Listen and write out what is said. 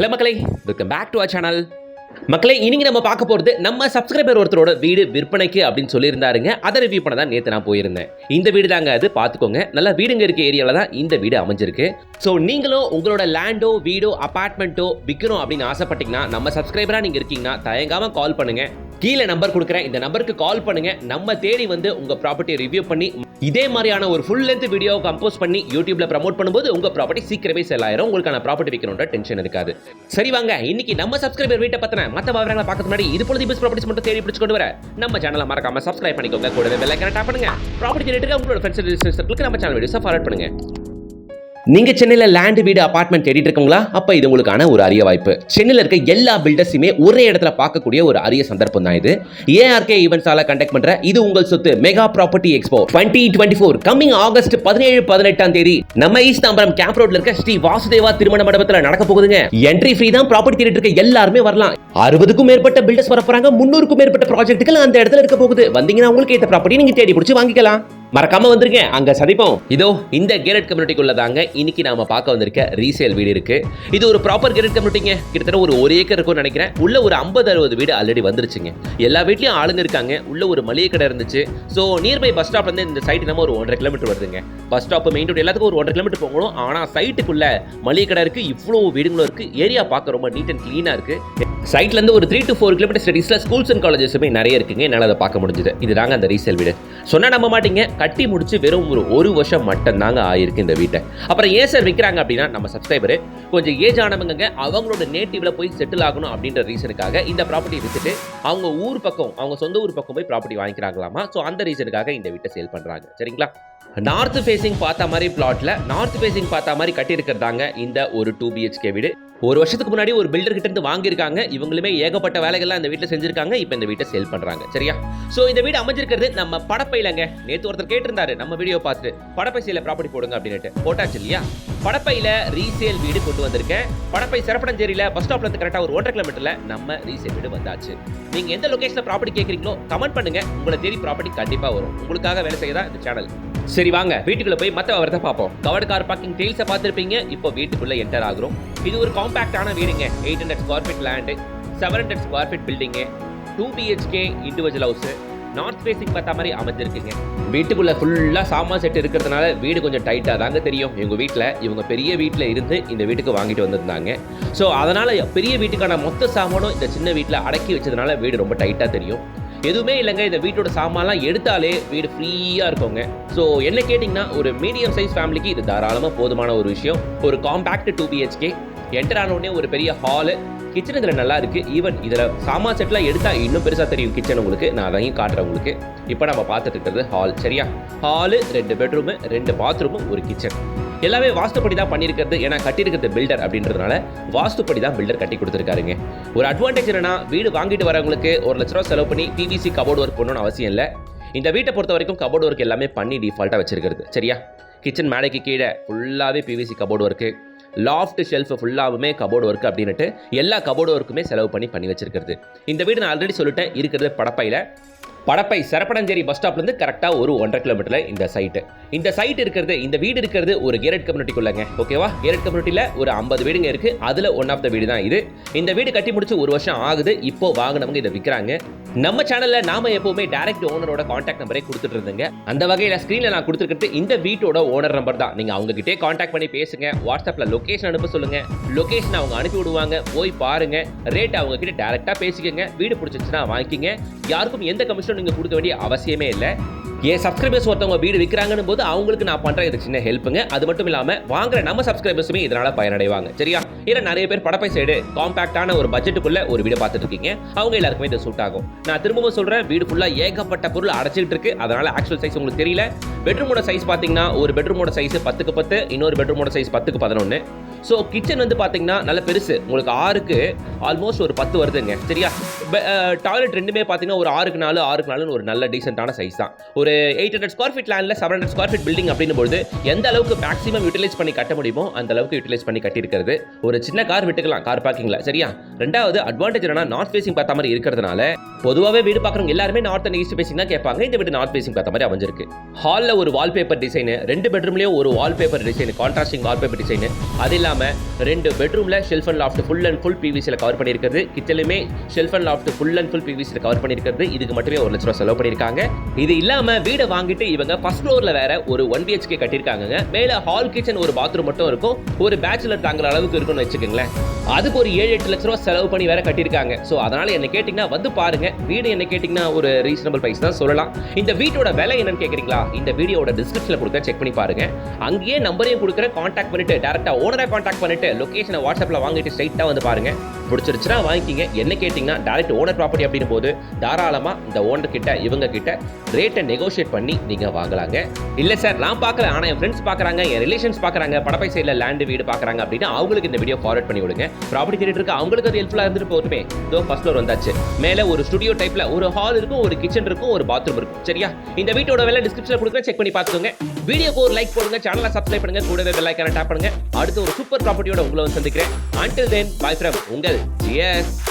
Hello மக்களே, welcome back to our channel. மக்களே, இன்னைக்கு நம்ம பார்க்க போகிறது நம்ம சப்ஸ்கிரைபர் ஒருத்தரோட வீடு விற்பனைக்கு அப்படின்னு சொல்லியிருந்தாருங்க. அதை ரிவ்யூ பண்ண தான் நேற்று நான் போயிருந்தேன். இந்த வீடு தாங்க அது, பார்த்துக்கோங்க. நல்லா வீடுங்க இருக்க ஏரியாவில் தான் இந்த வீடு அமைஞ்சிருக்கு. ஸோ நீங்களும் உங்களோட லேண்டோ வீடோ அப்பார்ட்மெண்ட்டோ விற்கணும் அப்படின்னு ஆசைப்பட்டீங்கன்னா, நம்ம சப்ஸ்கிரைபராக நீங்கள் இருக்கீங்கன்னா தயங்காமல் கால் பண்ணுங்க. கீழே நம்பர் கொடுக்குறேன், இந்த நம்பருக்கு கால் பண்ணுங்க. நம்ம தேடி வந்து உங்க ப்ராப்பர்ட்டியை ரிவ்யூ பண்ணி இதே மாதிரியான ஒரு ஃபுல் லென்த் வீடியோ கம்போஸ் பண்ணி யூடியூப்ல ப்ரமோட் பண்ணும்போது உங்க ப்ராப்பர்ட்டி சீக்கிரமே செல் ஆயிரும். உங்களுக்கான ப்ராப்பர்ட்டி விற்கணுன்ற டென்ஷன் இருக்காது. சரி வாங்க, இன்னைக்கு நம்ம சப்ஸ்கிரைபர் வீட்டை பத்தின மற்ற விவரங்களை பார்க்கறதுக்கு முன்னாடி இது போல பெஸ்ட் ப்ராப்பர்ட்டிஸ் மட்டும் தேடி பிடிச்சு கொண்டு வர நம்ம சேனலை மறக்காம சப்ஸ்கிரைப் பண்ணிக்கோங்க. கூடவே பெல் ஐகானை டாப் பண்ணுங்க. ப்ராப்பர்ட்டி ரிலேட்டட் உங்களோட ஃப்ரெண்ட்ஸ் சர்க்கிளுக்கு நம்ம சேனல் வீடியோஸை ஃபார்வர்ட் பண்ணுங்க. நீங்க சென்னையில லேண்ட் வீடு அபார்ட்மெண்ட் தேடிட்டு இருக்கீங்களா? அப்ப இது உங்களுக்கான ஒரு அரிய வாய்ப்பு. சென்னையில இருக்க எல்லா பில்டர்ஸுமே ஒரே இடத்துல பார்க்கக்கூடிய ஒரு அரிய சந்தர்ப்பம் தான் இது. ARK ஈவென்ட்ஸால கண்டக்ட் பண்ற இது உங்கள் சொத்து mega property expo 2024 coming August 17-18 தேதி நம்ம ஈஸ்ட் தாம்பரம் கேம்ப் ரோட்ல இருக்க ஸ்ரீ வாசுதேவா திருமண மண்டபத்துல நடக்க போகுதுங்க. என்ட்ரி ஃப்ரீ தான். ப்ராப்பர்ட்டி தேடிட்டு இருக்க எல்லாருமே வரலாம். 60க்கும் மேற்பட்ட பில்டர்ஸ் வர போறாங்க. 300க்கும் மேற்பட்ட ப்ராஜெக்ட்டுகள் அந்த இடத்துல இருக்க போகுது. வந்தீங்கன்னா உங்களுக்கு ஏத்த ப்ராப்பர்ட்டி நீங்க தேடி பிடிச்சு வாங்கிக்கலாம். மறக்காம வந்துருங்க, அங்க சதிப்போம். இதோ இந்த கேரட் கம்யூனிட்டிக்குள்ள தாங்க இன்னைக்கு நாம பார்க்க வந்திருக்க ரீசேல் வீடு இருக்கு. இது ஒரு ப்ராப்பர் கேரட் கம்யூனிட்டிங்க. கிட்டத்தட்ட ஒரு 1 ஏக்கர் இருக்கும்னு நினைக்கிறேன். உள்ள ஒரு 50-60 வீடு ஆல்ரெடி வந்துருச்சுங்க. எல்லா வீட்லயும் ஆளுங்க இருக்காங்க. உள்ள ஒரு மளிகை கடை இருந்துச்சு. ஸோ நியர்பை பஸ் ஸ்டாப்ல இருந்து இந்த சைட் நம்ம ஒரு 1.5 கிலோமீட்டர் வருதுங்க. பஸ் ஸ்டாப் மெயின் ரோடு எல்லாத்துக்கும் ஒரு 1.5 கிலோமீட்டர் போகணும். ஆனா சைட்டுக்குள்ள மளிகை கடை இருக்கு, இவ்வளோ வீடுங்களும் இருக்கு. ஏரியா பார்க்க ரொம்ப நீட் அண்ட் கிளீனா இருக்கு. சைட்ல இருந்து ஒரு 3 to 4 கிலோமீட்டர் ஸ்டடீஸ்ல ஸ்கூல்ஸ் அண்ட் காலேஜஸுமே நிறைய இருக்குங்க. என்னால் அதை பார்க்க முடிஞ்சது. இதுதாங்க அந்த ரீசேல் வீடு. சொன்னா நம்ப மாட்டீங்க, கட்டி முடிச்சு வெறும் ஒரு வருஷம் மட்டும் தாங்க ஆயிருக்கு இந்த வீட்டை. அப்புறம் ஏன் சார் விற்கிறாங்க அப்படின்னா, நம்ம சப்ஸ்கிரைபர் கொஞ்சம் ஏஜ் ஆனவங்க அவங்களோட நேட்டிவ்ல போய் செட்டில் ஆகணும் அப்படின்ற ரீசனுக்காக இந்த ப்ராப்பர்ட்டி வித்துட்டு அவங்க ஊர் பக்கம், அவங்க சொந்த ஊர் பக்கம் போய் ப்ராப்பர்ட்டி வாங்கிக்கிறாங்களாமா. ஸோ அந்த ரீசனுக்காக இந்த வீட்டை சேல் பண்றாங்க. சரிங்களா? நார்த் ஃபேசிங் பார்த்த மாதிரி பிளாட்ல நார்த் ஃபேசிங் பார்த்த மாதிரி கட்டி இருக்கிறதாங்க இந்த ஒரு 2 BHK வீடு. ஒரு வருஷத்துக்கு முன்னாடி ஒரு பில்டர் கிட்ட இருந்து வாங்கியிருக்காங்க. இவங்களுமே ஏகப்பட்ட வேலைகள்லாம் இந்த வீட்டில் செஞ்சிருக்காங்க. இப்போ இந்த வீட்டை சேல் பண்றாங்க. சரியா? ஸோ இந்த வீடு அமைஞ்சிருக்கிறது நம்ம படப்பையிலங்க. நேற்று ஒருத்தர் கேட்டிருந்தாரு நம்ம வீடியோ பார்த்துட்டு, படப்பை சேல ப்ராப்பர்ட்டி போடுங்க அப்படின்ட்டு. போட்டாச்சு இல்லையா? படப்பையில ரீசேல் வீடு கொண்டு வந்திருக்கேன். படப்பை சரப்படஞ்சேரியில பஸ் ஸ்டாப்ல இருந்து கரெக்டாக ஒரு 1.5 கிலோமீட்டர்ல நம்ம ரீசேல் வீடு வந்தாச்சு. நீங்க எந்த லொகேஷன்ல ப்ராப்பர்ட்டி கேட்குறீங்களோ கமெண்ட் பண்ணுங்க. உங்களை தேடி ப்ராப்பர்ட்டி கண்டிப்பா வரும். உங்களுக்காக வேலை செய்ய தான் இந்த சேனல். சரி வாங்க, வீட்டுக்குள்ள போய் மற்ற விவரத்தை பார்ப்போம். கவர்டு கார் பார்க்கிங் டெயில்ஸை பார்த்துருப்பீங்க. இப்போ வீட்டுக்குள்ள என்டர் ஆகுறோம். இது ஒரு காம்பாக்டான வீடுங்க. 800 square feet land, 700 square feet building, 2 BHK individual house, north facing பார்த்த மாதிரி அமைஞ்சிருக்குங்க. வீட்டுக்குள்ள ஃபுல்லாக சாமான் செட் இருக்கிறதுனால வீடு கொஞ்சம் டைட்டாக தாங்க தெரியும். இவங்க பெரிய வீட்டில் இருந்து இந்த வீட்டுக்கு வாங்கிட்டு வந்திருந்தாங்க. ஸோ அதனால பெரிய வீட்டுக்கான மொத்த சாமானும் இந்த சின்ன வீட்டில் அடக்கி வச்சதுனால வீடு ரொம்ப டைட்டாக தெரியும். எதுவுமே இல்லைங்க, இந்த வீட்டோட சாமான்லாம் எடுத்தாலே வீடு ஃப்ரீயாக இருக்குங்க. ஸோ என்ன கேட்டிங்கன்னா, ஒரு மீடியம் சைஸ் ஃபேமிலிக்கு இது தாராளமாக போதுமான ஒரு விஷயம். ஒரு காம்பேக்ட் 2 BHK, என்டர் ஆன உடனே ஒரு பெரிய ஹாலு, கிச்சன் இதில் நல்லா இருக்குது. ஈவன் இதில் சாமான் செட்லாம் எடுத்தால் இன்னும் பெருசாக தெரியும் கிச்சன் உங்களுக்கு. நான் அதையும் காட்டுறேன் உங்களுக்கு. இப்போ நம்ம பார்த்துட்டு இருக்கிறது ஹால். சரியா? ஹாலு, 2 பெட்ரூமு, 2 பாத்ரூமு, ஒரு கிச்சன். எல்லாமே வாஸ்துப்படி தான் பண்ணியிருக்கிறது. ஏன்னா கட்டியிருக்கிறது பில்டர் அப்படின்றதுனால வாஸ்துப்படி தான் பில்டர் கட்டி கொடுத்துருக்காருங்க. ஒரு அட்வான்டேஜ் என்னன்னா, வீடு வாங்கிட்டு வரவங்களுக்கு 1 லட்ச ரூபா செலவு பண்ணி PVC கபோர்டு ஒர்க் பண்ணணும்னு அவசியம் இல்லை. இந்த வீட்டை பொறுத்த வரைக்கும் கபோர்டு ஒர்க் எல்லாமே பண்ணி டிஃபால்ட்டாக வச்சிருக்கிறது. சரியா? கிச்சன் மேடைக்கு கீழே ஃபுல்லாகவே PVC cupboard work, loft shelf ஃபுல்லாகவுமே கபோர்டு ஒர்க் அப்படின்ட்டு எல்லா கபோர்டு ஒர்க்குமே செலவு பண்ணி வச்சிருக்கிறது. இந்த வீடு நான் ஆல்ரெடி சொல்லிட்டேன், இருக்கிறது படப்பை சரப்படஞ்சேரி பஸ் ஸ்டாப்லேருந்து கரெக்டாக ஒரு 1.5 கிலோமீட்டரில் இந்த சைட்டு. இந்த வீடு இருக்கிறது ஒரு கேரட் கம்யூனிட்டிக்குள்ளங்க. ஓகேவா? கேரட் கம்யூனிட்டியில் ஒரு 50 வீடுங்க இருக்குது. அதில் ஒன் ஆஃப் த வீடு தான் இது. இந்த வீடு கட்டி முடிச்சு 1 வருஷம் ஆகுது. இப்போ வாங்கினவங்க இதை விற்கிறாங்க. நம்ம சேனலில் நாம எப்பவுமே டைரக்ட் ஓனரோட கான்டாக்ட் நம்பரே கொடுத்துட்டு இருந்தேங்க. அந்த வகையில் ஸ்க்ரீனில் நான் கொடுத்துருக்கிறது இந்த வீட்டோட ஓனர் நம்பர் தான். நீங்கள் அவங்ககிட்டே கான்டாக்ட் பண்ணி பேசுங்க. வாட்ஸ்அப்பில் லொகேஷன் அனுப்ப சொல்லுங்கள். லொகேஷன் அவங்க அனுப்பி விடுவாங்க. போய் பாருங்க. ரேட் அவங்க கிட்ட டேரெக்டாக பேசிக்கங்க. வீடு பிடிச்சிச்சுன்னா வாங்கிக்கிங்க. யாருக்கும் எந்த கமிஷன் நீங்க கொடுக்க வேண்டிய அவசியமே இல்லை. என் சப்ஸ்கிரைபர்ஸ் ஒருத்தவங்க வீடு விற்கிறாங்கன்னு போது அவங்களுக்கு நான் பண்ற இது சின்ன ஹெல்ப்புங்க. அது மட்டும் இல்லாம வாங்குற நம்ம சப்ஸ்கிரைபர்ஸுமே இதனால பயனடைவாங்க. சரியா? ஏன்னா நிறைய பேர் படப்பை சைடு காம்பாக்டான ஒரு பட்ஜெட்டுக்குள்ள ஒரு வீடு பார்த்துட்டு இருக்கீங்க. அவங்க எல்லாருக்குமே இது சூட் ஆகும். நான் திரும்பவும் சொல்றேன், வீடு ஃபுல்லா ஏகப்பட்ட பொருள் அடைச்சிட்டு இருக்கு. அதனால ஆக்சுவல் சைஸ் உங்களுக்கு தெரியல. பெட்ரூமோட சைஸ் பாத்தீங்கன்னா, ஒரு பெட்ரூமோட சைஸ் 10x10, இன்னொரு பெட்ரூமோட சைஸ் 10x11. ஸோ கிச்சன் வந்து பார்த்தீங்கன்னா நல்ல பெருசு. உங்களுக்கு 6க்கு ஆல்மோஸ்ட் ஒரு 10 வருதுங்க. சரியா? டாய்லெட் ரெண்டுமே பார்த்தீங்கன்னா ஒரு 6x4, 6x4 ஒரு நல்ல டீசென்டான சைஸ் தான். ஒரு 800 ஸ்கொயர் ஃபீட் லேண்டில் 700 ஸ்கொயர் ஃபீட் பில்டிங் அப்படின்னும்போது எந்த அளவுக்கு மேக்ஸிமம் யூட்டிலைஸ் பண்ணி கட்ட முடியுமோ அந்த அளவுக்கு யூட்டிலைஸ் பண்ணி கட்டியிருக்கிறது. ஒரு சின்ன கார் விட்டுக்கலாம் கார் பார்க்கிங்கில். சரியா? ரெண்டாவது அட்வான்டேஜ் என்னன்னா, நார்த் ஃபேசிங் பார்த்த மாதிரி இருக்கிறதுனால பொதுவாகவே வீடு பார்க்குறவங்க எல்லாருமே நார்த் அண்ட் ஈஸ்ட் ஃபேசிங் தான் கேட்பாங்க. இந்த வீடு நார்த் ஃபேசிங் பார்த்த மாதிரி அமைஞ்சிருக்கு. ஹாலில் ஒரு வால்பேப்பர் டிசைனு, 2 பெட்ரூம்லேயும் ஒரு wallpaper design, contrasting wallpaper design. அது இல்லாமல் இல்லாமல் 2 பெட்ரூமில் shelf and loft full and full பிவிசியில் கவர் பண்ணியிருக்கிறது. கிச்சன்லையுமே shelf and loft full and full பிவிசியில் கவர் பண்ணியிருக்கிறது. இதுக்கு மட்டுமே 1 லட்ச ரூபா செலவு பண்ணியிருக்காங்க. இது இல்லாமல் வீடை வாங்கிட்டு இவங்க ஃபர்ஸ்ட் ஃப்ளோரில் வேற ஒரு 1 BHK கட்டியிருக்காங்க. மேலே ஹால் கிச்சன் ஒரு பாத்ரூம் மட்டும் இருக்கும். ஒரு பேச்சுலர் தாங்குற அளவுக்கு இருக்குன்னு வச்சுக்கோங்களேன். அதுக்கு ஒரு 7-8 லட்ச ரூபா செலவு பண்ணி வேற கட்டியிருக்காங்க. ஸோ அதனால என்ன கேட்டிங்கன்னா வந்து பாருங்க. வீடு என்ன கேட்டிங்கன்னா ஒரு ரீசனபிள் பிரைஸ் தான் சொல்லலாம். இந்த வீட்டோட விலை என்னன்னு கேட்குறீங்களா? இந்த வீடியோட டிஸ்கிரிப்ஷனில் கொடுக்க செக் பண்ணி பாருங்க. அங்கேயே நம்பரையும் கொடுக்குற கான்டாக்ட் பண்ணிட்டு டேரக்டா ஓனரை கான்டாக்ட் பண்ணிட்டு லொகேஷனை வாட்ஸ்அப்பில் வாங்கிட்டு ஸ்ட்ரைட்டாக வந்து பாருங்க. பிடிச்சிருச்சுன்னா வாங்கிக்கிங்க. என்ன கேட்டிங்கன்னா டைரக்ட் ஓனர் ப்ராப்பர்ட்டி அப்படின் போது தாராளமாக இந்த ஓனர் கிட்ட இவங்க கிட்ட ரேட்டை நெகோஷியேட் பண்ணி நீங்கள் வாங்கலாங்க. இல்லை சார் நான் பார்க்கல, ஆனால் என் ஃப்ரெண்ட்ஸ் பார்க்குறாங்க, என் ரிலேஷன்ஸ் பார்க்குறாங்க, படப்பை சைடில் லேண்டு வீடு பார்க்குறாங்க அப்படின்னா அவங்களுக்கு இந்த வீடியோ ஃபார்வர்ட் பண்ணி விடுங்க. ப்ராப்பர்ட்டி தேடிட்டு இருக்க அவங்களுக்கு அது ஹெல்ப்ஃபுல்லாக இருந்துட்டு போட்டுமே. இதோ ஃபர்ஸ்ட் ஃப்ளோர் வந்தாச்சு. மேலே ஒரு ஸ்டுடியோ டைப்பில் ஒரு ஹால் இருக்கும், ஒரு கிச்சன் இருக்கும், ஒரு பாத்ரூம் இருக்கும். சரியா? இந்த வீட்டோட விலை டிஸ்கிரிப்ஷனில் கொடுக்குறேன், செக் பண்ணி பார்த்துக்கோங்க. வீடியோக்கு ஒரு லைக் போடுங்க, சேனலை சப்ஸ்கிரைப் பண்ணுங்க, கூடவே பெல் ஐகானை டேப் பண்ணுங்க. அடுத்து ஒரு சூப்பர் ப்ராப்பர்ட்டியோட உங்களை வந்து சந்திக்கிறேன். Until then, bye from உங்கள் GS.